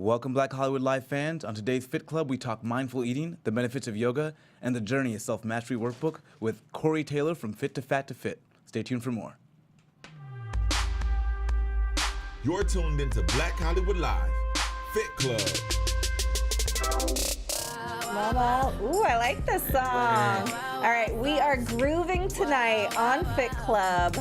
Welcome, Black Hollywood Live fans. On today's Fit Club, we talk mindful eating, the benefits of yoga, and the journey of self-mastery workbook with Corey Taylor from Fit to Fat to Fit. Stay tuned for more. You're tuned into Black Hollywood Live, Fit Club. Mama, ooh, I like this song. All right, we are grooving tonight on Fit Club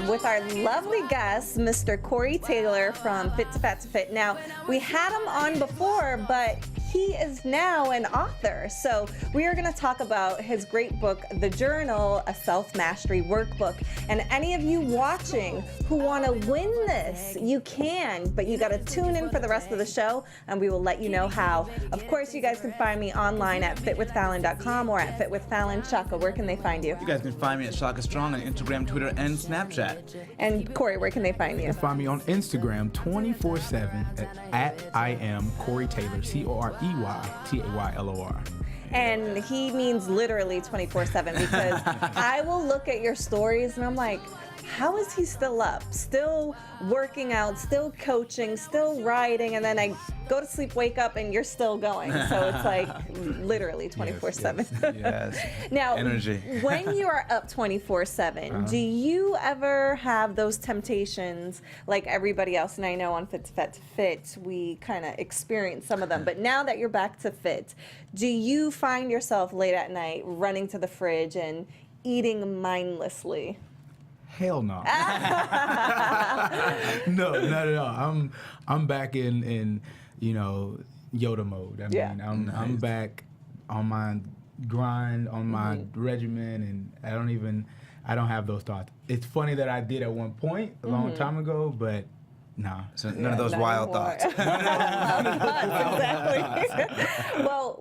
with our lovely guest, Mr. Corey Taylor from Fit to Fat to Fit. Now, we had him on before, but he is now an author. So we are going to talk about his great book, The Journal, a Self-Mastery Workbook. And any of you watching who want to win this, you can, but you got to tune in for the rest of the show, and we will let you know how. Of course, you guys can find me online at fitwithfallon.com or at fitwithfallon. Shaka, where can they find you? You guys can find me at Shaka Strong on Instagram, Twitter, and Snapchat. And Corey, where can they find you? You can find me on Instagram 24/7 at I am Corey Taylor, CoreyTaylor. And he means literally 24/7 because I will look at your stories and I'm like, how is he still up? Still working out, still coaching, still riding, and then I go to sleep, wake up, and you're still going. So it's like literally 24/7. Yes. Now, energy. When you are up 24/7, do you ever have those temptations like everybody else? And I know on Fit to Fat to Fit, we kind of experience some of them. But now that you're back to fit, do you find yourself late at night running to the fridge and eating mindlessly? Hell no. No, not at all. I'm back in Yoda mode. I mean, I'm back on my grind, on my regimen, and I don't have those thoughts. It's funny that I did at one point a long time ago, but no. So none of those wild thoughts. Exactly. Well,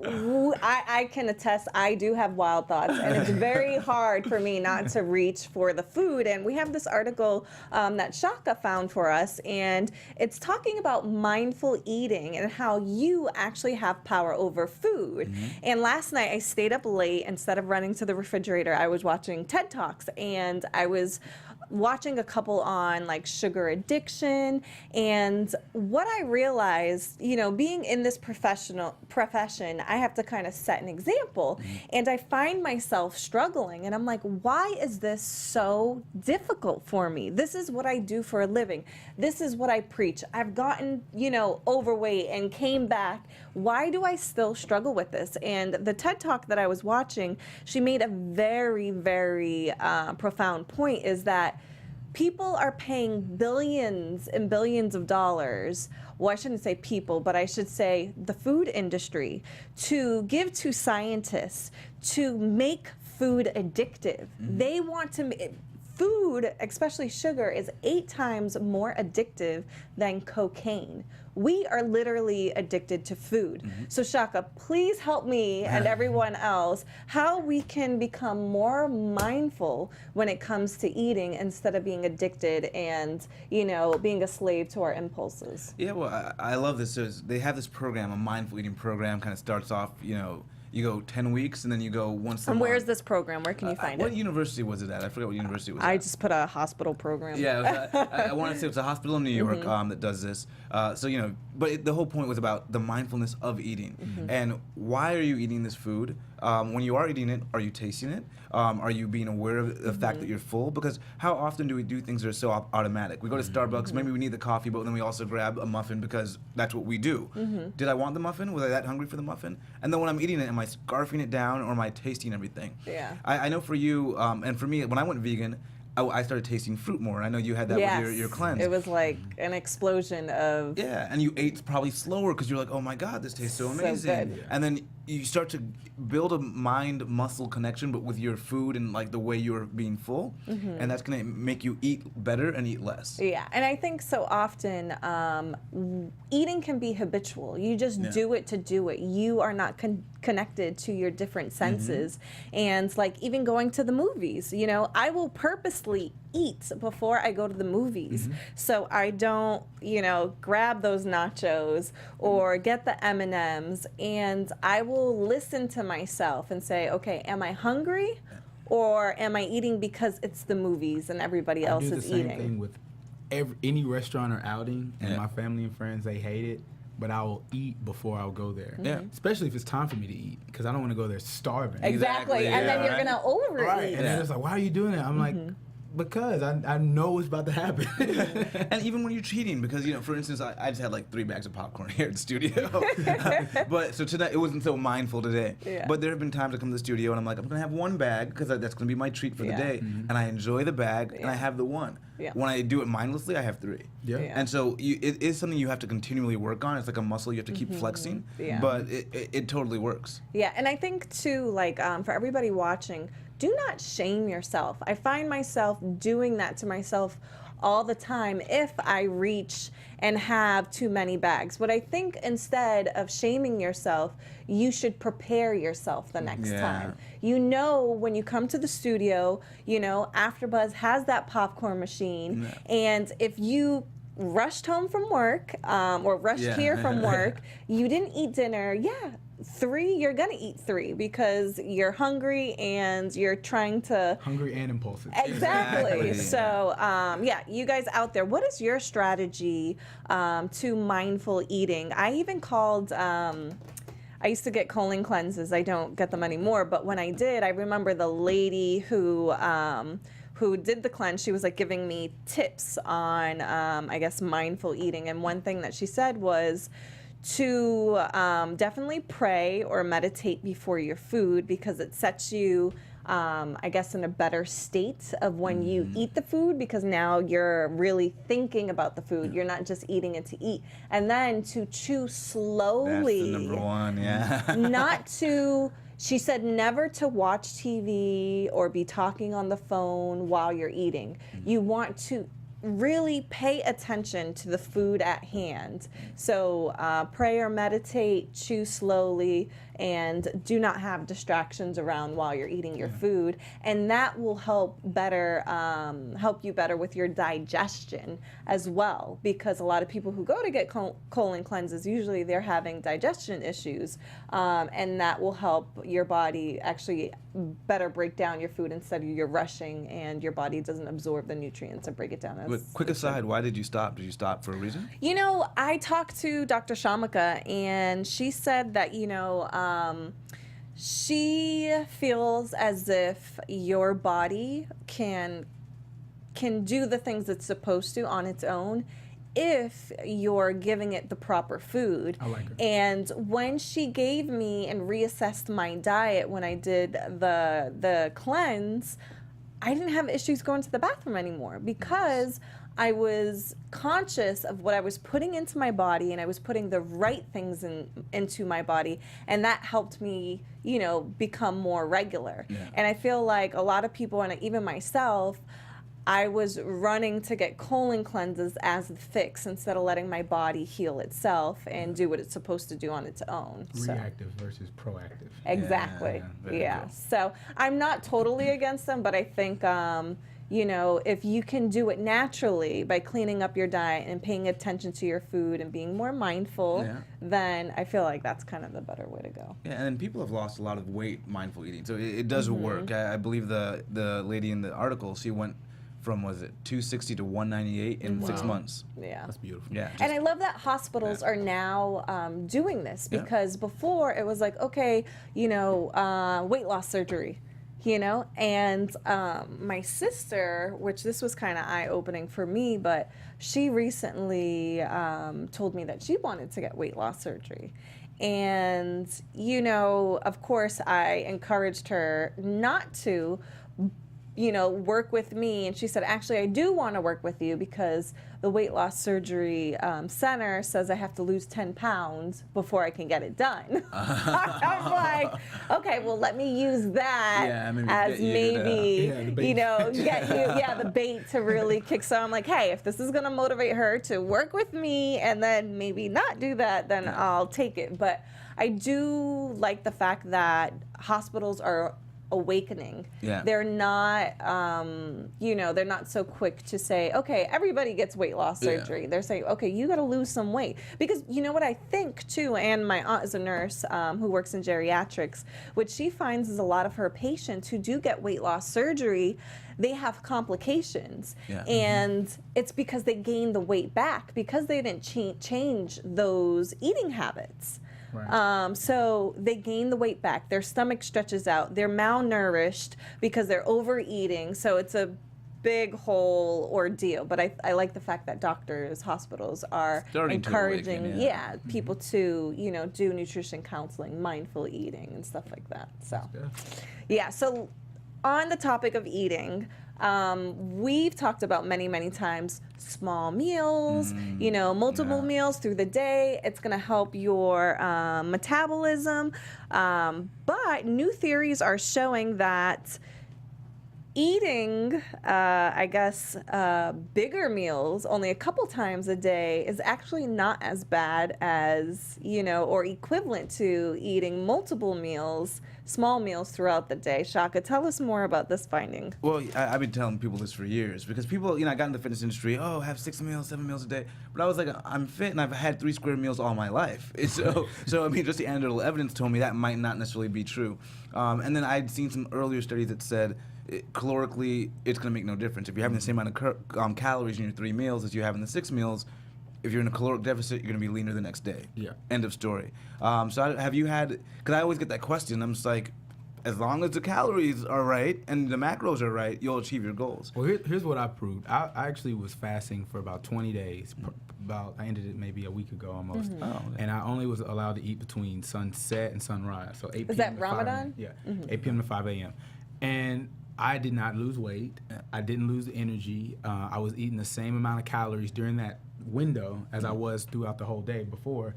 I can attest, I do have wild thoughts, and it's very hard for me not to reach for the food. And we have this article that Shaka found for us, and it's talking about mindful eating and how you actually have power over food. And last night I stayed up late. Instead of running to the refrigerator, I was watching TED Talks, and I was watching a couple on like sugar addiction. And what I realized, being in this profession, I have to kind of set an example. And I find myself struggling, and I'm like, why is this so difficult for me? This is what I do for a living. This is what I preach. I've gotten, overweight and came back. Why do I still struggle with this? And the TED Talk that I was watching, she made a very, very profound point, is that people are paying billions and billions of dollars, well, I shouldn't say people, but I should say the food industry, to give to scientists to make food addictive. They want to food, especially sugar, is 8 times more addictive than cocaine. We are literally addicted to food. So Shaka, please help me and everyone else how we can become more mindful when it comes to eating instead of being addicted and, being a slave to our impulses. Yeah, well, I love this. So they have this program, a mindful eating program, kind of starts off, you go 10 weeks, and then you go once a month. And where's this program? Where can you find it? What university was it at? I forgot what university it was at. I just put a hospital program. Yeah, I want to say it's a hospital in New York that does this. But the whole point was about the mindfulness of eating. And why are you eating this food? When you are eating it, are you tasting it? Are you being aware of the fact that you're full? Because how often do we do things that are so automatic? We go to Starbucks, maybe we need the coffee, but then we also grab a muffin because that's what we do. Did I want the muffin? Was I that hungry for the muffin? And then when I'm eating it, am I scarfing it down, or am I tasting everything? Yeah. I know for you, and for me, when I went vegan, I started tasting fruit more. I know you had that with your cleanse. It was like an explosion of... Yeah, and you ate probably slower because you're like, oh my God, this tastes so amazing. Good. And then you start to build a mind-muscle connection, but with your food and like the way you're being full, and that's gonna make you eat better and eat less. Yeah, and I think so often eating can be habitual. You just do it to do it. You are not connected to your different senses. And like even going to the movies, I will purposely eat before I go to the movies. So I don't, grab those nachos or get the M&Ms, and I will listen to myself and say, okay, am I hungry or am I eating because it's the movies and everybody else is eating? I do the same thing with any restaurant or outing, and my family and friends, they hate it. but I will eat before I'll go there. Yeah. Especially if it's time for me to eat, because I don't want to go there starving. Exactly. And then you're going to overeat. Right. And then it's like, why are you doing that? I'm like, because I know what's about to happen. And even when you're cheating, because, for instance, I just had like 3 bags of popcorn here at the studio. But so tonight, it wasn't so mindful today. Yeah. But there have been times I come to the studio and I'm like, I'm going to have 1 bag because that's going to be my treat for the day. And I enjoy the bag and I have the 1. Yeah. When I do it mindlessly, I have 3. Yeah. And so it is something you have to continually work on. It's like a muscle you have to keep flexing. Yeah. But it totally works. Yeah, and I think too, like for everybody watching, do not shame yourself. I find myself doing that to myself all the time if I reach and have too many bags. But I think instead of shaming yourself, you should prepare yourself the next time. When you come to the studio, AfterBuzz has that popcorn machine, and if you rushed home from work or rushed here from work, you didn't eat dinner, 3, you're gonna eat 3 because you're hungry and you're trying to... Hungry and impulsive. Exactly. So, you guys out there, what is your strategy to mindful eating? I even called... I used to get colon cleanses. I don't get them anymore, but when I did, I remember the lady who did the cleanse, she was like giving me tips on, I guess, mindful eating. And one thing that she said was to definitely pray or meditate before your food, because it sets you, I guess, in a better state of when you eat the food, because now you're really thinking about the food. You're not just eating it to eat. And then to chew slowly. That's the number 1, Not to... She said never to watch TV or be talking on the phone while you're eating. You want to really pay attention to the food at hand. So pray or meditate, chew slowly, and do not have distractions around while you're eating your food. And that will help you better with your digestion as well, because a lot of people who go to get colon cleanses, usually they're having digestion issues, and that will help your body actually better break down your food instead of you're rushing and your body doesn't absorb the nutrients and break it down. Quick aside, why did you stop? Did you stop for a reason? I talked to Dr. Shaka, and she said that, she feels as if your body can do the things it's supposed to on its own if you're giving it the proper food. I like her. And when she gave me and reassessed my diet when I did the cleanse, I didn't have issues going to the bathroom anymore, because I was conscious of what I was putting into my body, and I was putting the right things into my body, and that helped me, become more regular. Yeah. And I feel like a lot of people, and even myself, I was running to get colon cleanses as the fix instead of letting my body heal itself and do what it's supposed to do on its own. Reactive versus proactive. Exactly. very cool. So I'm not totally against them, but I think, if you can do it naturally by cleaning up your diet and paying attention to your food and being more mindful, then I feel like that's kind of the better way to go. Yeah, and then people have lost a lot of weight mindful eating, so it does work. I believe the lady in the article, she went from, 260 to 198 in 6 months. Yeah. That's beautiful. Yeah. And I love that hospitals are now doing this, because before it was like, okay, weight loss surgery, and my sister, which this was kind of eye-opening for me, but she recently told me that she wanted to get weight loss surgery. And, of course, I encouraged her not to, work with me. And she said, actually, I do want to work with you because the weight loss surgery center says I have to lose 10 pounds before I can get it done. I'm like, okay, well, let me use that as maybe, get the bait to really kick. So I'm like, hey, if this is going to motivate her to work with me and then maybe not do that, then I'll take it. But I do like the fact that hospitals are awakening. Yeah. They're not, they're not so quick to say, okay, everybody gets weight loss surgery. They're saying, okay, you got to lose some weight. Because you know what I think too, and my aunt is a nurse who works in geriatrics, what she finds is a lot of her patients who do get weight loss surgery, they have complications. Yeah. And it's because they gain the weight back because they didn't change those eating habits. Right. So they gain the weight back. Their stomach stretches out. They're malnourished because they're overeating. So it's a big whole ordeal. But I like the fact that doctors, hospitals are Starting to encouraging, awaken, people to, do nutrition counseling, mindful eating, and stuff like that. So, yeah. So on the topic of eating, we've talked about many times small meals, multiple meals through the day. It's going to help your metabolism. But new theories are showing that eating, bigger meals only a couple times a day is actually not as bad as, or equivalent to eating multiple meals, small meals throughout the day. Shaka, tell us more about this finding. Well, I've been telling people this for years because people, I got in the fitness industry, have 6 meals, 7 meals a day. But I was like, I'm fit and I've had 3 square meals all my life. So just the anecdotal evidence told me that might not necessarily be true. And then I'd seen some earlier studies that said, calorically, it's going to make no difference. If you're having the same amount of calories in your 3 meals as you have in the 6 meals, if you're in a caloric deficit, you're going to be leaner the next day. Yeah. End of story. Have you had, because I always get that question, I'm just like, as long as the calories are right and the macros are right, you'll achieve your goals. Well, here's what I proved. I actually was fasting for about 20 days. I ended it maybe a week ago almost. Mm-hmm. Oh, okay. And I only was allowed to eat between sunset and sunrise. So 8 p.m. Is that to Ramadan? 5 a.m. Yeah, 8 p.m. to 5 a.m. And I did not lose weight. I didn't lose the energy. I was eating the same amount of calories during that window as I was throughout the whole day before.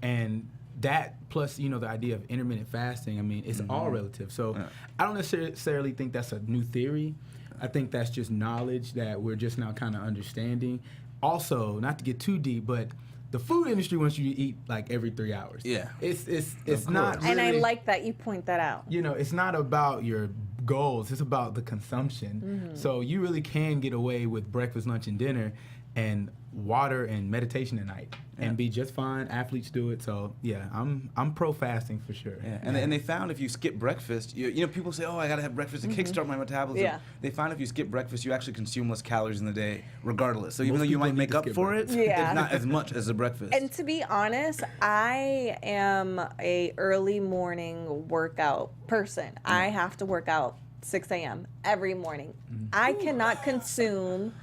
And that plus, the idea of intermittent fasting, it's all relative. So I don't necessarily think that's a new theory. I think that's just knowledge that we're just now kind of understanding. Also, not to get too deep, but the food industry wants you to eat like every 3 hours. Yeah. It's not really, And I like that you point that out. it's not about your goals. It's about the consumption. So you really can get away with breakfast, lunch, and dinner and water and meditation at night and be just fine. Athletes do it. So yeah, I'm pro fasting for sure. Yeah. And they found if you skip breakfast, people say, I gotta have breakfast to kickstart my metabolism. Yeah. They found if you skip breakfast, you actually consume less calories in the day, regardless. So even Most though you people might need make to up skip for it, breakfast. Yeah. it's not as much as a breakfast. And to be honest, I am a early morning workout person. I have to work out 6 a.m. every morning. I cannot consume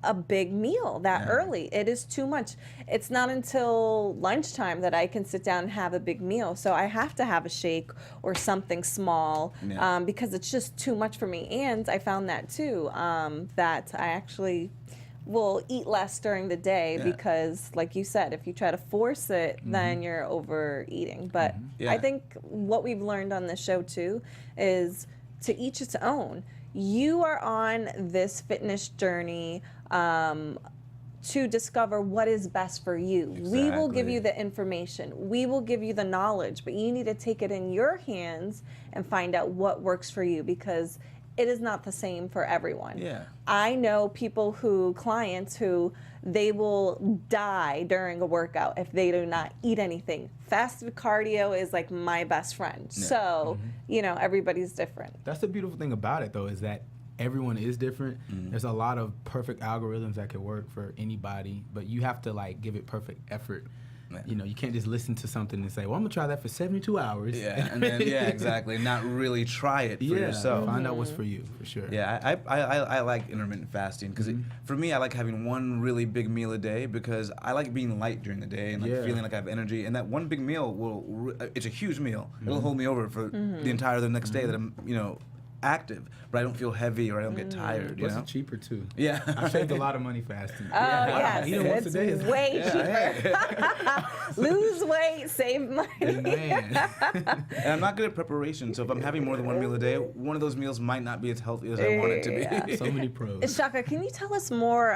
a big meal that early. It is too much. It's not until lunchtime that I can sit down and have a big meal. So I have to have a shake or something small because it's just too much for me. And I found that too, that I actually will eat less during the day because, like you said, if you try to force it, then you're overeating. But I think what we've learned on this show too is to each its own. You are on this fitness journey to discover what is best for you. Exactly. We will give you the information. We will give you the knowledge, but you need to take it in your hands and find out what works for you because it is not the same for everyone. Yeah. I know clients who they will die during a workout if they do not eat anything. Fasted cardio is like my best friend. Yeah. So, everybody's different. That's the beautiful thing about it, though, is that everyone is different. There's a lot of perfect algorithms that can work for anybody, but you have to give it perfect effort. Yeah. You can't just listen to something and say, well, I'm going to try that for 72 hours. Yeah, and then, exactly. Not really try it for yourself. Find out what's for you, for sure. Yeah, I like intermittent fasting because for me, I like having one really big meal a day because I like being light during the day and feeling like I have energy. And that one big meal it's a huge meal. It'll hold me over for the entire the next day that I'm, active, but I don't feel heavy or I don't get tired. Plus it's cheaper too. Yeah. I saved a lot of money fasting. Oh, yes. Eating once a day is way cheaper. Lose weight, save money. Man. And I'm not good at preparation, so if I'm having more than one meal a day, one of those meals might not be as healthy as I want it to be. So many pros. Shaka, can you tell us more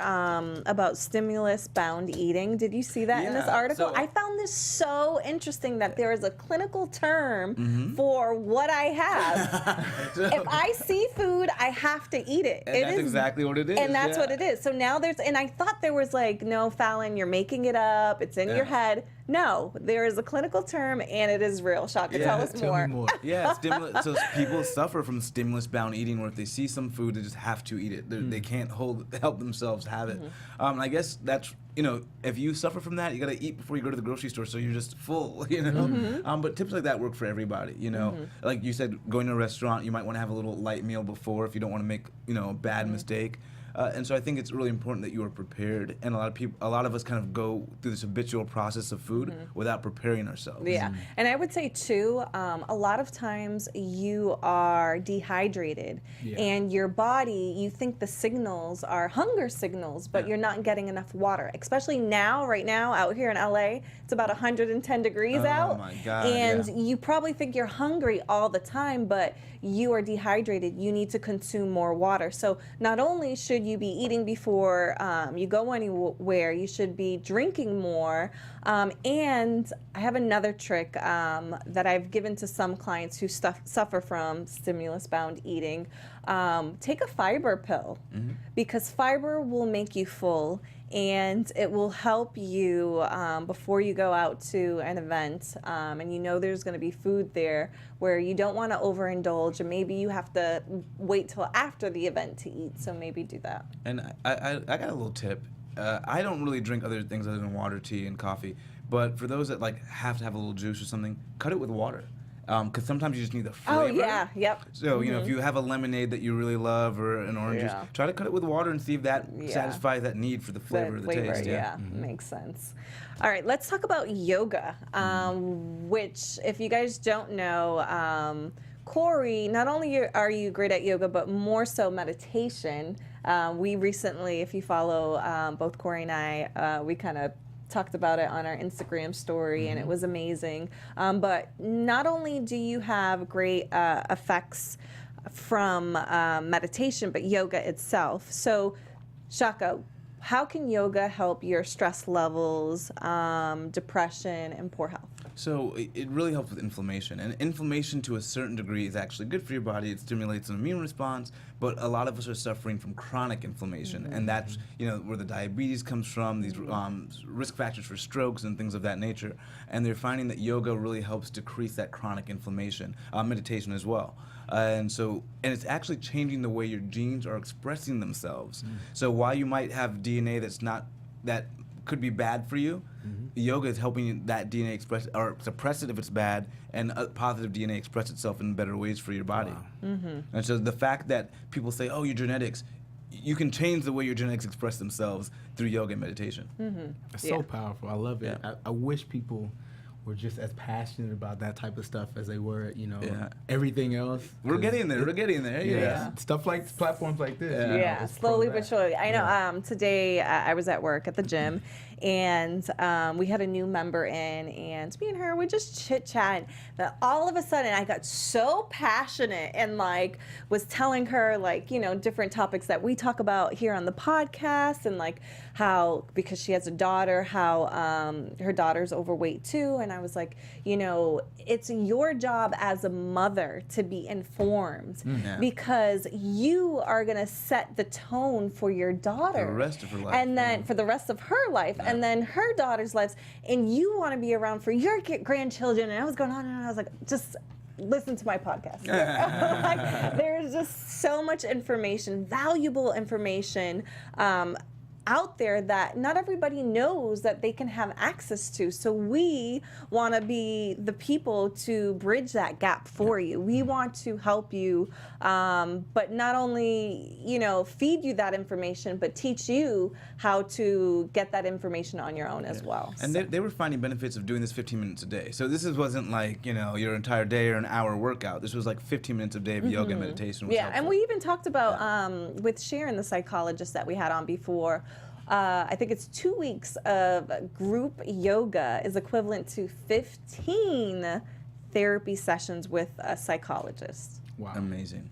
about stimulus-bound eating? Did you see that in this article? So, I found this so interesting that there is a clinical term for what I have. If I see food, I have to eat it. And that's exactly what it is. And that's what it is. So now and I thought there was like, no, Fallon, you're making it up. It's in your head. No, there is a clinical term, and it is real. Shaka, tell us Tell more. me more. Yeah, so people suffer from stimulus-bound eating, where if they see some food, they just have to eat it. They can't help themselves have it. I guess that's, if you suffer from that, you got to eat before you go to the grocery store, so you're just full, But tips like that work for everybody, Like you said, going to a restaurant, you might want to have a little light meal before if you don't want to make, a bad mistake. And so I think it's really important that you are prepared. And a lot of us kind of go through this habitual process of food without preparing ourselves. Yeah, and I would say too, a lot of times you are dehydrated, and your body, you think the signals are hunger signals, but you're not getting enough water. Especially right now, out here in LA, it's about 110 degrees out. Oh my God! And you probably think you're hungry all the time, but you are dehydrated. You need to consume more water. So not only should you be eating before you go anywhere, you should be drinking more. And I have another trick that I've given to some clients who suffer from stimulus-bound eating. Take a fiber pill, because fiber will make you full, and it will help you before you go out to an event, and there's going to be food there where you don't want to overindulge, and maybe you have to wait till after the event to eat, so maybe do that. And I got a little tip. I don't really drink other things other than water, tea, and coffee, but for those that have to have a little juice or something, cut it with water. Because sometimes you just need the flavor. Oh, yeah, yep. So, if you have a lemonade that you really love or an orange juice, try to cut it with water and see if that satisfies that need for the flavor of the taste. Yeah, makes sense. All right, let's talk about yoga, which, if you guys don't know, Corey, not only are you great at yoga, but more so meditation. We recently, if you follow both Corey and I, we kind of talked about it on our Instagram story, and it was amazing. But not only do you have great effects from meditation, but yoga itself. So, Shaka, how can yoga help your stress levels, depression, and poor health? So it really helps with inflammation, and inflammation to a certain degree is actually good for your body. It stimulates an immune response, but a lot of us are suffering from chronic inflammation, and that's where the diabetes comes from, these risk factors for strokes and things of that nature. And they're finding that yoga really helps decrease that chronic inflammation, meditation as well. And it's actually changing the way your genes are expressing themselves. So while you might have DNA that could be bad for you, yoga is helping that DNA express or suppress it if it's bad, and positive DNA express itself in better ways for your body. Wow. And so the fact that people say, "Oh, your genetics," you can change the way your genetics express themselves through yoga and meditation. It's so powerful. I love it. I wish people were just as passionate about that type of stuff as they were, everything else. We're getting there. Yeah. Stuff like platforms like this. Yeah, slowly but surely. I know. Today I was at work at the gym, and we had a new member in, and me and her, we just chit-chatting. But all of a sudden, I got so passionate and was telling her different topics that we talk about here on the podcast, and how, because she has a daughter, how her daughter's overweight too, and I was like, it's your job as a mother to be informed, because you are gonna set the tone for your daughter for the rest of her life, and then for the rest of her life, and then her daughter's lives, and you want to be around for your grandchildren. And I was going on, and I was like, just listen to my podcast. There's just so much information, valuable information. out there that not everybody knows that they can have access to. So we want to be the people to bridge that gap for you. We want to help you, but not only, feed you that information, but teach you how to get that information on your own as well. And they were finding benefits of doing this 15 minutes a day. So this wasn't like, your entire day or an hour workout. This was like 15 minutes a day of yoga and meditation. Was helpful. And we even talked about with Sharon, the psychologist that we had on before, I think it's 2 weeks of group yoga is equivalent to 15 therapy sessions with a psychologist. Wow. Amazing.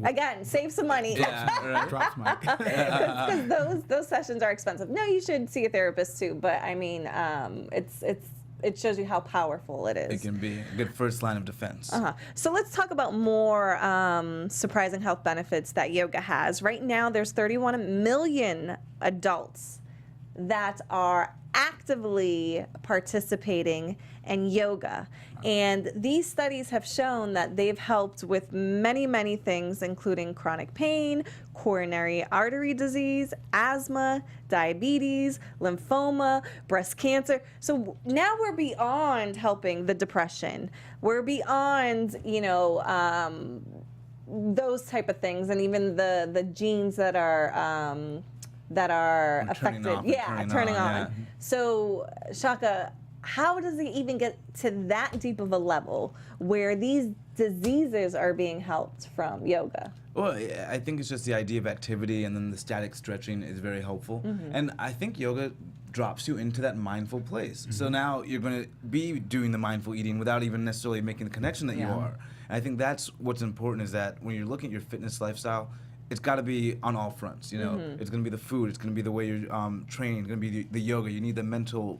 Again, save some money. Yeah, right. Drops mic. Because those sessions are expensive. No, you should see a therapist too, but I mean, it shows you how powerful it is. It can be a good first line of defense. So let's talk about more surprising health benefits that yoga has. Right now, there's 31 million adults that are actively participating in yoga. And these studies have shown that they've helped with many, many things, including chronic pain, coronary artery disease, asthma, diabetes, lymphoma, breast cancer. So now we're beyond helping the depression. We're beyond, those type of things, and even the genes that are affected. Turning on. Yeah. So, Shaka, how does it even get to that deep of a level where these diseases are being helped from yoga? Well, I think it's just the idea of activity, and then the static stretching is very helpful. And I think yoga drops you into that mindful place. So now you're going to be doing the mindful eating without even necessarily making the connection that you are. And I think that's what's important, is that when you're looking at your fitness lifestyle, it's got to be on all fronts. It's going to be the food, it's going to be the way you're training, it's going to be the yoga. You need that mental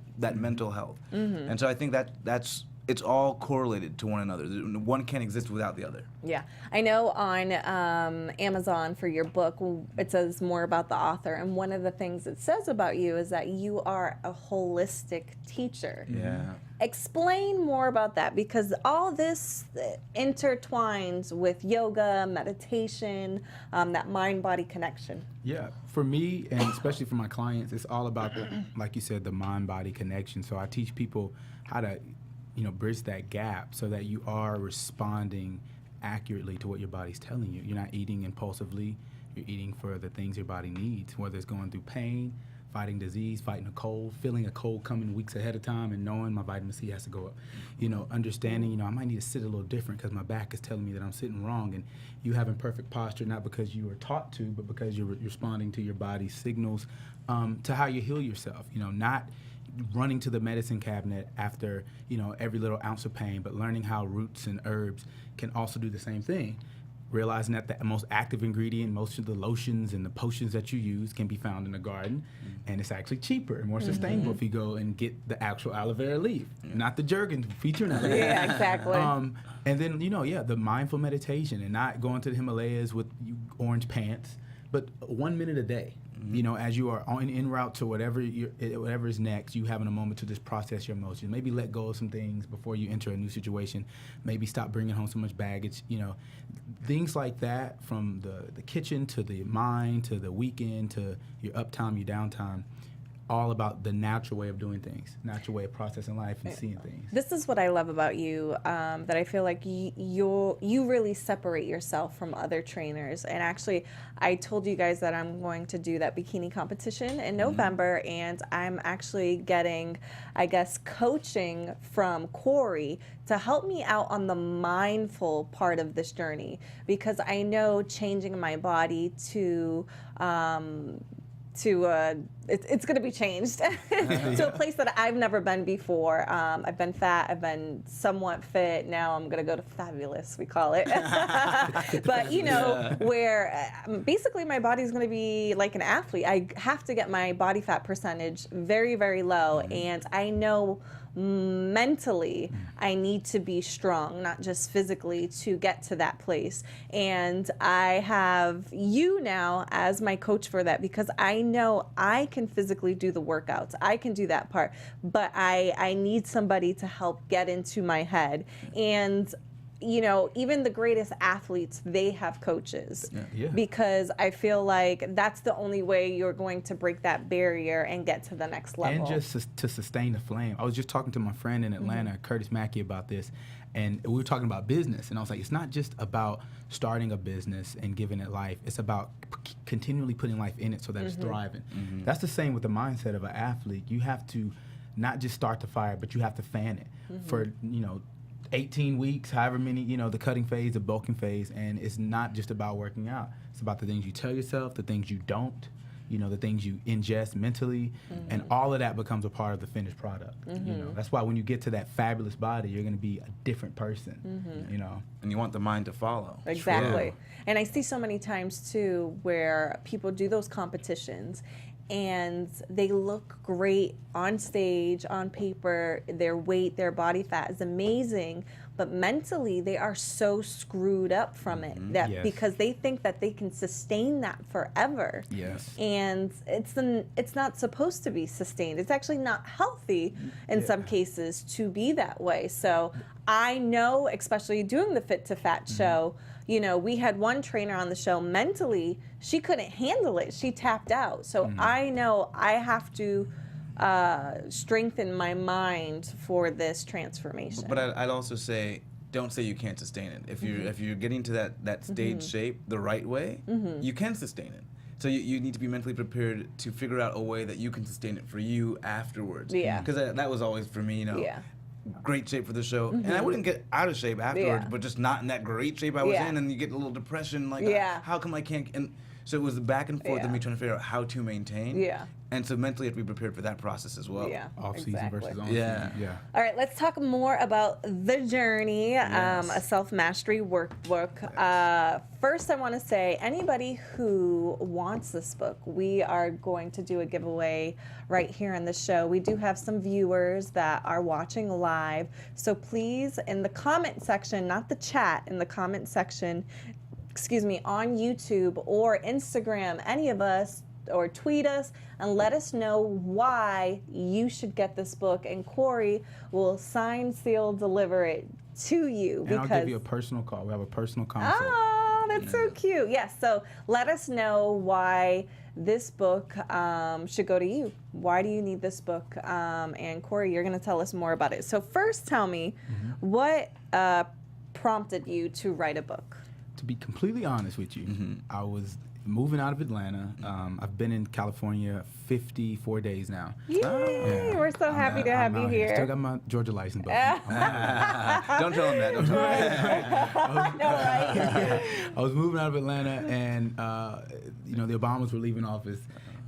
health. And so I think that's it's all correlated to one another. One can't exist without the other. Yeah. I know on Amazon for your book, it says more about the author. And one of the things it says about you is that you are a holistic teacher. Yeah. Explain more about that, because all this intertwines with yoga, meditation, that mind-body connection. Yeah, for me, and especially for my clients, it's all about, like you said, the mind-body connection. So I teach people how to bridge that gap so that you are responding accurately to what your body's telling you. You're not eating impulsively. You're eating for the things your body needs, whether it's going through pain, fighting disease, fighting a cold, feeling a cold coming weeks ahead of time, and knowing my vitamin C has to go up. Understanding, I might need to sit a little different because my back is telling me that I'm sitting wrong, and you having perfect posture, not because you were taught to, but because you're responding to your body's signals, to how you heal yourself. Not running to the medicine cabinet after, every little ounce of pain, but learning how roots and herbs can also do the same thing. Realizing that the most active ingredient, most of the lotions and the potions that you use can be found in the garden, and it's actually cheaper and more sustainable if you go and get the actual aloe vera leaf, not the Jergens featuring aloe vera. Yeah, exactly. And then, the mindful meditation, and not going to the Himalayas with orange pants, but 1 minute a day. As you are en route to whatever is next, you having a moment to just process your emotions. Maybe let go of some things before you enter a new situation. Maybe stop bringing home so much baggage. Things like that, from the kitchen to the mind to the weekend to your uptime, your downtime. All about the natural way of doing things, natural way of processing life and seeing things. This is what I love about you, that I feel like you really separate yourself from other trainers. And actually, I told you guys that I'm going to do that bikini competition in November, and I'm actually getting, coaching from Corey to help me out on the mindful part of this journey, because I know changing my body it's going to be changed to a place that I've never been before. I've been fat, I've been somewhat fit. Now I'm going to go to fabulous, we call it. But, where basically my body's going to be like an athlete. I have to get my body fat percentage very, very low. And I know mentally I need to be strong, not just physically, to get to that place. And I have you now as my coach for that, because I know I can physically do the workouts. I can do that part, but I need somebody to help get into my head. And you know, even the greatest athletes, they have coaches. Yeah. Because I feel like that's the only way you're going to break that barrier and get to the next level. And just to sustain the flame. I was just talking to my friend in Atlanta, Curtis Mackey, about this, and we were talking about business, and I was like, it's not just about starting a business and giving it life. It's about continually putting life in it so that it's thriving. That's the same with the mindset of an athlete. You have to not just start the fire, but you have to fan it for, 18 weeks, however many, the cutting phase, the bulking phase, and it's not just about working out. It's about the things you tell yourself, the things you don't, the things you ingest mentally, and all of that becomes a part of the finished product. That's why when you get to that fabulous body, you're going to be a different person, And you want the mind to follow. Exactly. True. And I see so many times too where people do those competitions and they look great on stage, on paper, their weight, their body fat is amazing, but mentally they are so screwed up from it that because they think that they can sustain that forever. Yes. And it's not supposed to be sustained. It's actually not healthy in some cases to be that way. So I know, especially doing the Fit to Fat show, we had one trainer on the show, mentally, she couldn't handle it. She tapped out. So I know I have to strengthen my mind for this transformation. But I'd also say, don't say you can't sustain it. If you're getting to that stage shape the right way, you can sustain it. So you need to be mentally prepared to figure out a way that you can sustain it for you afterwards. Yeah. Because that was always for me, great shape for the show, and I wouldn't get out of shape afterwards, but just not in that great shape I was in, and you get a little depression, like, how come I can't? And so it was the back and forth of me trying to figure out how to maintain. Yeah. And so mentally, you have to be prepared for that process as well. Yeah. Off season versus on Yeah. season. Yeah. All right, let's talk more about the journey, a self-mastery workbook. First, I want to say, anybody who wants this book, we are going to do a giveaway right here on the show. We do have some viewers that are watching live, so please, in the comment section, not the chat, in the comment section, on YouTube or Instagram, any of us, or tweet us and let us know why you should get this book, and Corey will sign, seal, deliver it to you. And I'll give you a personal call. We have a personal consult. Oh, that's so cute. Yes, so let us know why this book should go to you. Why do you need this book? And Corey, you're going to tell us more about it. So first, tell me, what prompted you to write a book? To be completely honest with you, I was moving out of Atlanta. I've been in California 54 days now. Yay! Yeah. We're so happy to have you here. Still got my Georgia license. Don't tell him that. Don't tell him that. I was moving out of Atlanta, and the Obamas were leaving office,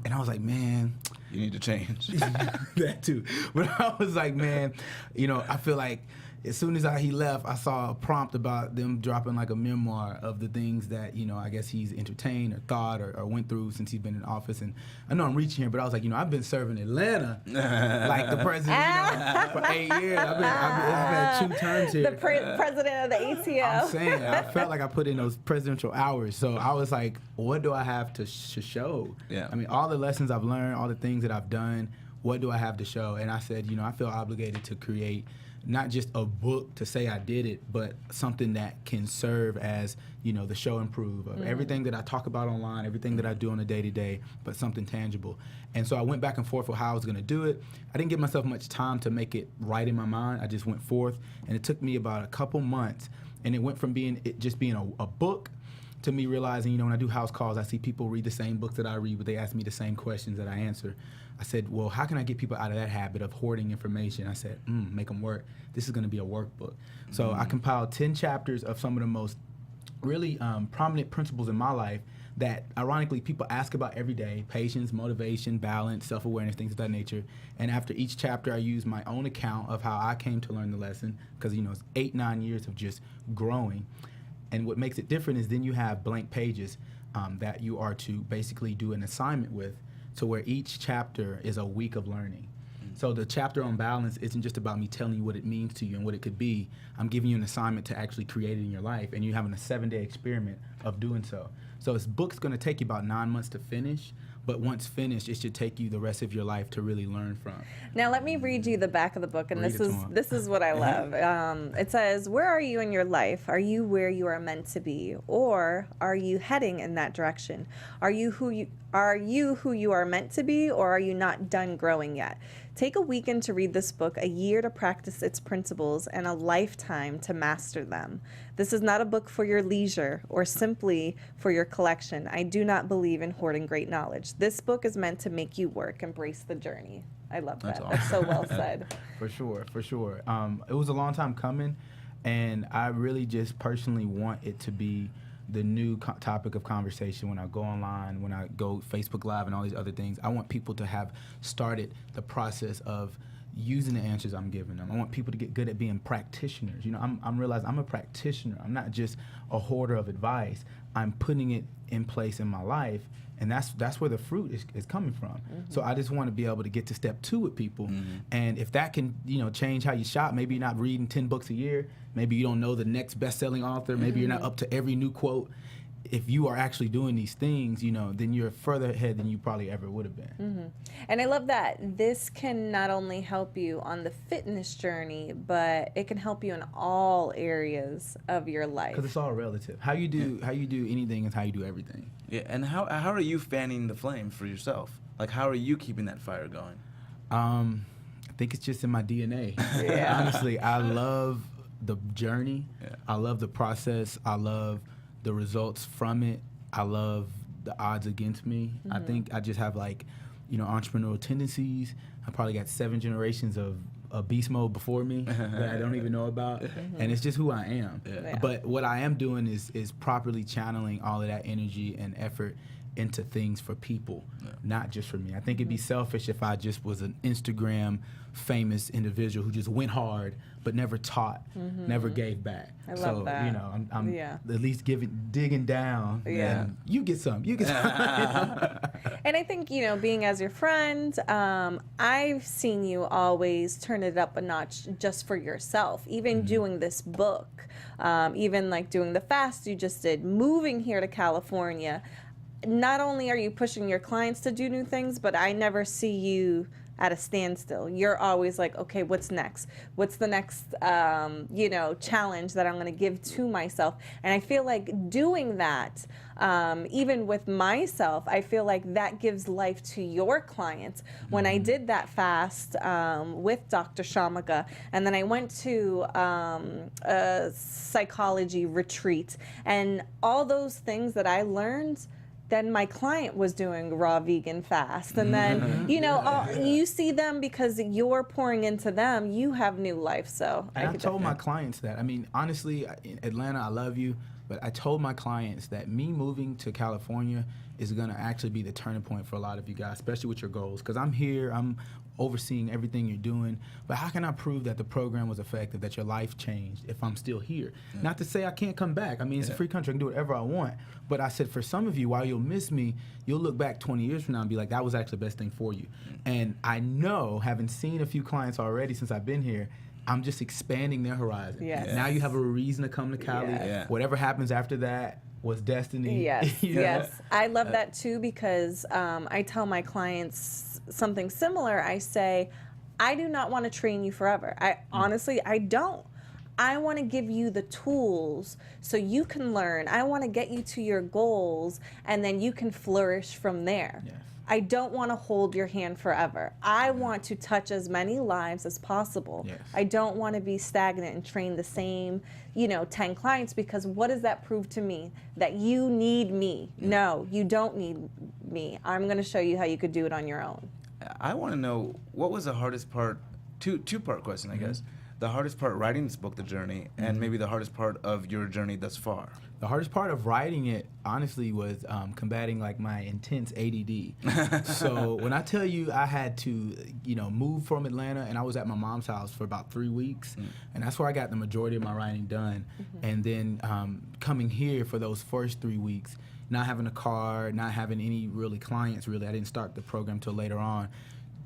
and I was like, man, you need to change. That too. But I was like, man, I feel like as soon as he left, I saw a prompt about them dropping like a memoir of the things that, I guess he's entertained or thought or went through since he's been in office. And I know I'm reaching here, but I was like, I've been serving Atlanta like the president, for 8 years. I've been 2 terms here. The president of the ATO. I'm saying, I felt like I put in those presidential hours. So I was like, what do I have to show? Yeah. I mean, all the lessons I've learned, all the things that I've done, what do I have to show? And I said, I feel obligated to create not just a book to say I did it, but something that can serve as, the show and prove of everything that I talk about online, everything that I do on a day-to-day, but something tangible. And so I went back and forth with how I was going to do it. I didn't give myself much time to make it right in my mind. I just went forth, and it took me about a couple months, and it went from being a book to me realizing, when I do house calls, I see people read the same books that I read, but they ask me the same questions that I answer. I said, well, how can I get people out of that habit of hoarding information? I said, make them work. This is going to be a workbook. So I compiled 10 chapters of some of the most really prominent principles in my life that, ironically, people ask about every day: patience, motivation, balance, self-awareness, things of that nature. And after each chapter, I use my own account of how I came to learn the lesson, because, it's 8-9 years of just growing. And what makes it different is then you have blank pages that you are to basically do an assignment with, to where each chapter is a week of learning. So the chapter on balance isn't just about me telling you what it means to you and what it could be. I'm giving you an assignment to actually create it in your life, and you're having a 7-day experiment of doing so. So this book's going to take you about 9 months to finish, but once finished, it should take you the rest of your life to really learn from. Now let me read you the back of the book, and Read this is what I love. It says, "Where are you in your life? Are you where you are meant to be, or are you heading in that direction? Are you who you are meant to be, or are you not done growing yet? Take a weekend to read this book, a year to practice its principles, and a lifetime to master them. This is not a book for your leisure or simply for your collection. I do not believe in hoarding great knowledge. This book is meant to make you work. Embrace the journey." I love that. That's so well said. For sure. It was a long time coming, and I really just personally want it to be the new topic of conversation when I go online, when I go Facebook Live and all these other things. I want people to have started the process of using the answers I'm giving them. I want people to get good at being practitioners. You know, I'm realizing I'm a practitioner. I'm not just a hoarder of advice. I'm putting it in place in my life, and that's where the fruit is coming from. Mm-hmm. So I just want to be able to get to step 2 with people, and if that can, change how you shop. Maybe you're not reading 10 books a year. Maybe you don't know the next best-selling author. Maybe you're not up to every new quote. If you are actually doing these things, then you're further ahead than you probably ever would have been. Mm-hmm. And I love that this can not only help you on the fitness journey, but it can help you in all areas of your life. Because it's all relative. How you do anything is how you do everything. Yeah, and how are you fanning the flame for yourself? Like, how are you keeping that fire going? I think it's just in my DNA. Yeah. Honestly, I love the journey. Yeah. I love the process. I love the results from it. I love the odds against me. I think I just have entrepreneurial tendencies. I probably got 7 generations of beast mode before me that I don't even know about, and it's just who I am. Yeah. But what I am doing is properly channeling all of that energy and effort into things for people, not just for me. I think it'd be selfish if I just was an Instagram famous individual who just went hard but never taught, never gave back. I love that. I'm at least digging down. Yeah. And you get some. And I think, being as your friend, I've seen you always turn it up a notch just for yourself, even doing this book, even like doing the fast you just did, moving here to California. Not only are you pushing your clients to do new things, but I never see you at a standstill. You're always like, okay, what's next? What's the next, challenge that I'm going to give to myself? And I feel like doing that, even with myself, I feel like that gives life to your clients. When I did that fast with Dr. Shaka, and then I went to a psychology retreat, and all those things that I learned, then my client was doing raw vegan fast. And then, you see them because you're pouring into them, you have new life. So I told my clients that. I mean, honestly, in Atlanta, I love you, but I told my clients that me moving to California is going to actually be the turning point for a lot of you guys, especially with your goals. Because I'm here, I'm overseeing everything you're doing, but how can I prove that the program was effective, that your life changed if I'm still here? Not to say I can't come back. I mean, it's a free country, I can do whatever I want. But I said, for some of you, while you'll miss me, you'll look back 20 years from now and be like, that was actually the best thing for you. And I know, having seen a few clients already since I've been here, I'm just expanding their horizon. Yes. Now you have a reason to come to Cali. Yes. Yeah. Whatever happens after that was destiny. Yes, You know? yes. I love that too, because I tell my clients something similar. I say, I do not want to train you forever. Honestly, I don't. I want to give you the tools so you can learn. I want to get you to your goals, and then you can flourish from there. Yes. I don't want to hold your hand forever. I want to touch as many lives as possible. Yes. I don't want to be stagnant and train the same, 10 clients, because what does that prove to me? That you need me. No, you don't need me. I'm going to show you how you could do it on your own. I want to know, what was the hardest part, two-part question, I guess. The hardest part writing this book, The Journey, and maybe the hardest part of your journey thus far. The hardest part of writing it, honestly, was combating my intense ADD. So when I tell you I had to, move from Atlanta, and I was at my mom's house for about 3 weeks, and that's where I got the majority of my writing done. And then coming here for those first 3 weeks, not having a car, not having any really clients, really. I didn't start the program till later on.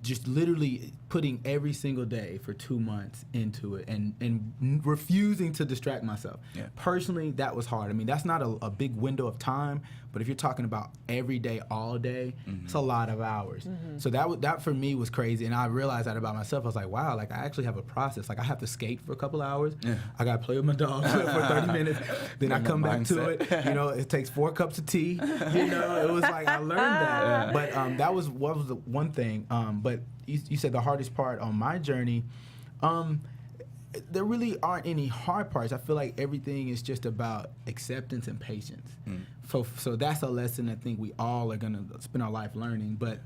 Just literally putting every single day for 2 months into it and refusing to distract myself. Yeah. Personally, that was hard. I mean, that's not a big window of time, But if you're talking about every day, all day, it's a lot of hours. So that for me was crazy, and I realized that about myself. I was like, wow, like I actually have a process. Like I have to skate for a couple hours. I got to play with my dog for 30 minutes. Then I come back to it. You know, it takes 4 cups of tea. You know, it was like I learned that. But that was what was the one thing. But you said the hardest part on my journey. There really aren't any hard parts. I feel like everything is just about acceptance and patience. So that's a lesson I think we all are going to spend our life learning. But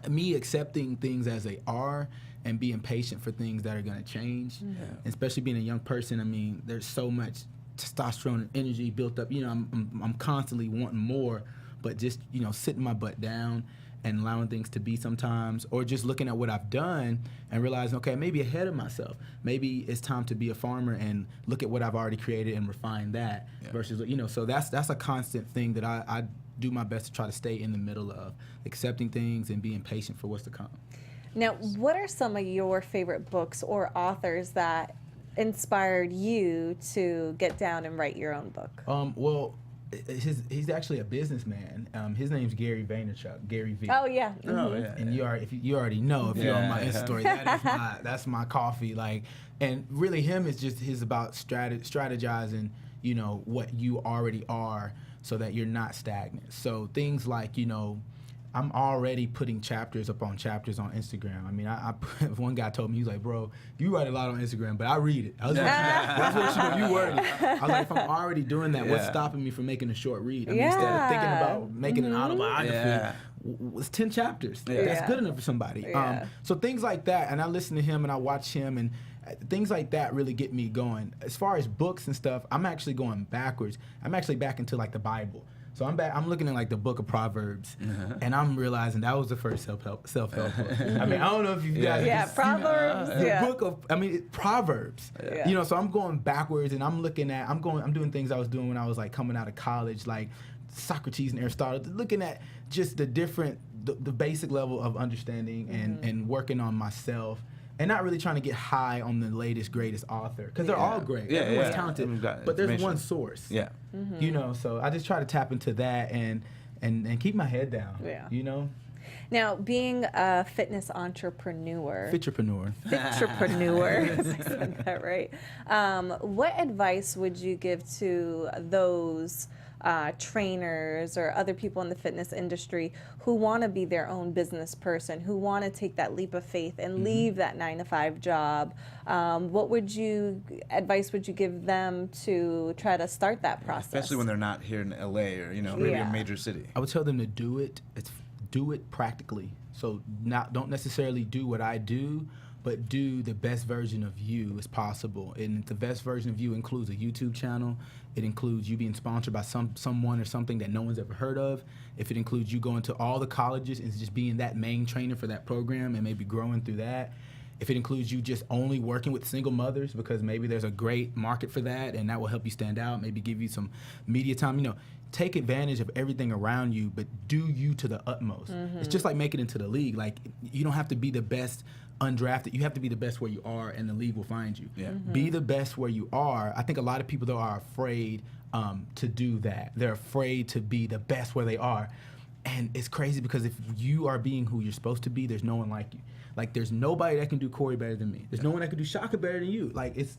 me accepting things as they are and being patient for things that are going to change, especially being a young person, I mean, there's so much testosterone and energy built up. You know, I'm constantly wanting more, but just, you know, sitting my butt down and allowing things to be sometimes, or just looking at what I've done and realizing, okay, maybe ahead of myself. Maybe it's time to be a farmer and look at what I've already created and refine that versus, you know, so that's a constant thing that I do my best to try to stay in the middle of, accepting things and being patient for what's to come. Now, what are some of your favorite books or authors that inspired you to get down and write your own book? Well, he's actually a businessman. His name's Gary Vaynerchuk, Gary V. Oh yeah. Oh yeah. And you already know if you're on my Insta story, that's my coffee. Like, and really him is just about strategizing, you know, what you already are, so that you're not stagnant. So things like, you know, I'm already putting chapters upon chapters on Instagram. I mean, one guy told me, he was like, bro, you write a lot on Instagram, but I read it. I was like, that's what you worded. I was like, if I'm already doing that, what's stopping me from making a short read? I mean, instead of thinking about making an autobiography, it's 10 chapters. That's good enough for somebody. So things like that, and I listen to him and I watch him, and things like that really get me going. As far as books and stuff, I'm actually going backwards. I'm actually back into like the Bible. So I'm looking at like the book of Proverbs, and I'm realizing that was the first self-help book. I mean, I don't know if you guys Proverbs. The book of Proverbs. You know, so I'm going backwards, and I'm doing things I was doing when I was like coming out of college, like Socrates and Aristotle, looking at just the basic level of understanding and working on myself. And not really trying to get high on the latest, greatest author, because they're all great. Everyone's talented, but there's one source. You know, so I just try to tap into that and keep my head down. You know. Now, being a fitness entrepreneur. Fitrepreneur. Is I said that right. What advice would you give to those trainers or other people in the fitness industry who want to be their own business person, who want to take that leap of faith and leave that 9-to-5 job? What advice would you give them to try to start that process? Especially when they're not here in LA or, you know, maybe a major city. I would tell them to do it. Do it practically. So don't necessarily do what I do, but do the best version of you as possible. And the best version of you includes a YouTube channel. It includes you being sponsored by someone or something that no one's ever heard of. If it includes you going to all the colleges and just being that main trainer for that program and maybe growing through that. If it includes you just only working with single mothers, because maybe there's a great market for that and that will help you stand out, maybe give you some media time. You know, take advantage of everything around you, but do you to the utmost. It's just like making it into the league. Like, you don't have to be the best undrafted. You have to be the best where you are, and the league will find you. Be the best where you are. I think a lot of people, though, are afraid to do that. They're afraid to be the best where they are. And it's crazy, because if you are being who you're supposed to be, there's no one like you. Like, there's nobody that can do Corey better than me. There's no one that can do Shaka better than you. Like, it's,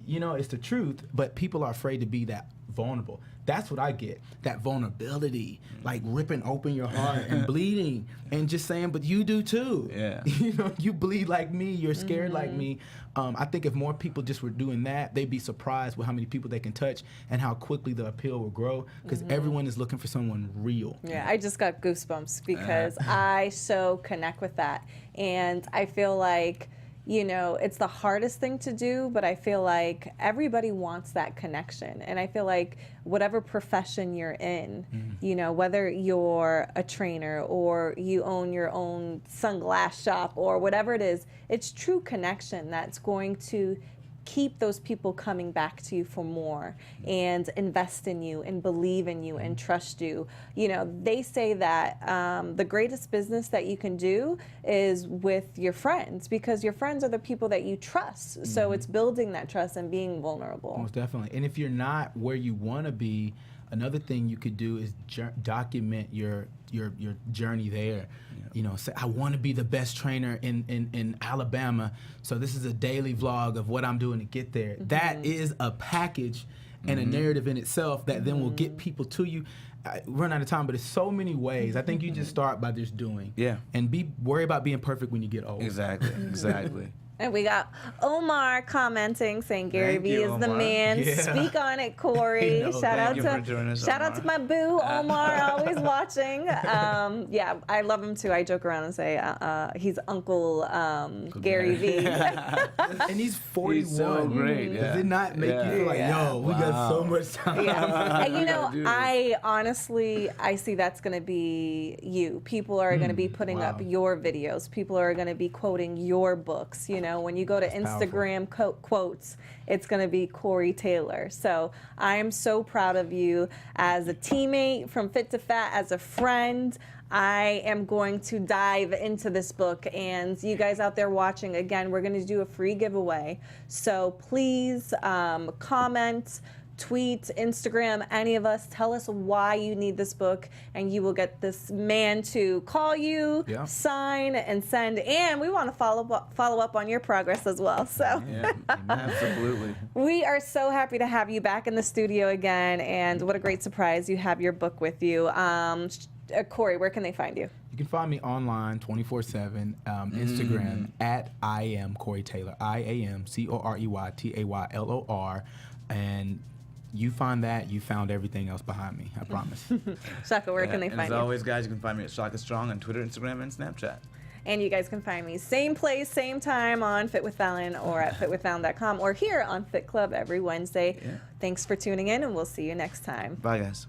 you know, it's the truth, but people are afraid to be that vulnerable. That's what I get, that vulnerability, like ripping open your heart and bleeding and just saying, but you do too. You know, you bleed like me, you're scared like me. I think if more people just were doing that, they'd be surprised with how many people they can touch and how quickly the appeal will grow, because everyone is looking for someone real. I just got goosebumps because I so connect with that. And I feel like, you know, it's the hardest thing to do, but I feel like everybody wants that connection. And I feel like whatever profession you're in, you know, whether you're a trainer or you own your own sunglass shop or whatever it is, it's true connection that's going to keep those people coming back to you for more and invest in you and believe in you and trust you. You know, they say that the greatest business that you can do is with your friends, because your friends are the people that you trust. So it's building that trust and being vulnerable. Most definitely. And if you're not where you want to be, Another thing you could do is document your journey there. You know, say, I want to be the best trainer in Alabama, so this is a daily vlog of what I'm doing to get there. That is a package and a narrative in itself that then will get people to you. I run out of time, but there's so many ways. I think you just start by just doing. Yeah. And worry about being perfect when you get old. Exactly. And we got Omar commenting, saying Gary Thank Vee you, is the Omar. man. Yeah. Speak on it, Corey. No, Shout you for joining us, out to my boo, Omar, always watching. Yeah, I love him too. I joke around and say he's Uncle Gary Vee. And he's 41. He's so great. Yeah. Does it not make you feel like, yo, we got so much time? Yeah. And you know, Dude. I honestly see that's going to be you. People are going to be putting up your videos. People are going to be quoting your books. You know, when you go to Instagram quotes, it's going to be Corey Taylor. So I'm so proud of you as a teammate from Fit to Fat, as a friend. I am going to dive into this book, and you guys out there watching, again, we're going to do a free giveaway. So please comment, tweet, Instagram, any of us. Tell us why you need this book, and you will get this man to call you, sign, and send. And we want to follow up on your progress as well. So Absolutely. we are so happy to have you back in the studio again, and what a great surprise. You have your book with you. Corey, where can they find you? You can find me online 24/7, Instagram at I am Corey Taylor, IAMCOREYTAYLOR, and you find that, you found everything else behind me, I promise. Shaka, where can they find As you? always, guys, you can find me at Shaka Strong on Twitter, Instagram, and Snapchat. And you guys can find me same place, same time on Fit with Fallon or at fitwithfallon.com or here on Fit Club every Wednesday. Yeah. Thanks for tuning in, and we'll see you next time. Bye, guys.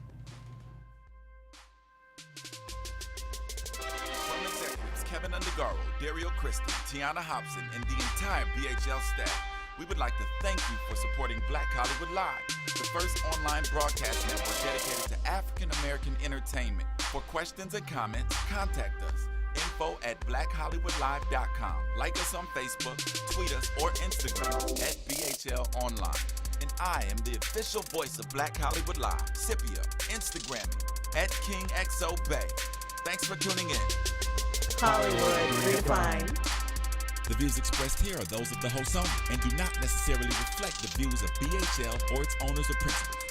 From executives Keven Undergaro, Dario Christie, Tiana Hobson, and the entire BHL staff, we would like to thank you for supporting Black Hollywood Live, the first online broadcast network dedicated to African American entertainment. For questions and comments, contact us. info@blackhollywoodlive.com. Like us on Facebook, tweet us, or Instagram at BHL Online. And I am the official voice of Black Hollywood Live, Scipio, Instagramming at KingXOBay. Thanks for tuning in. Hollywood Redefined. The views expressed here are those of the host only and do not necessarily reflect the views of BHL or its owners or principals.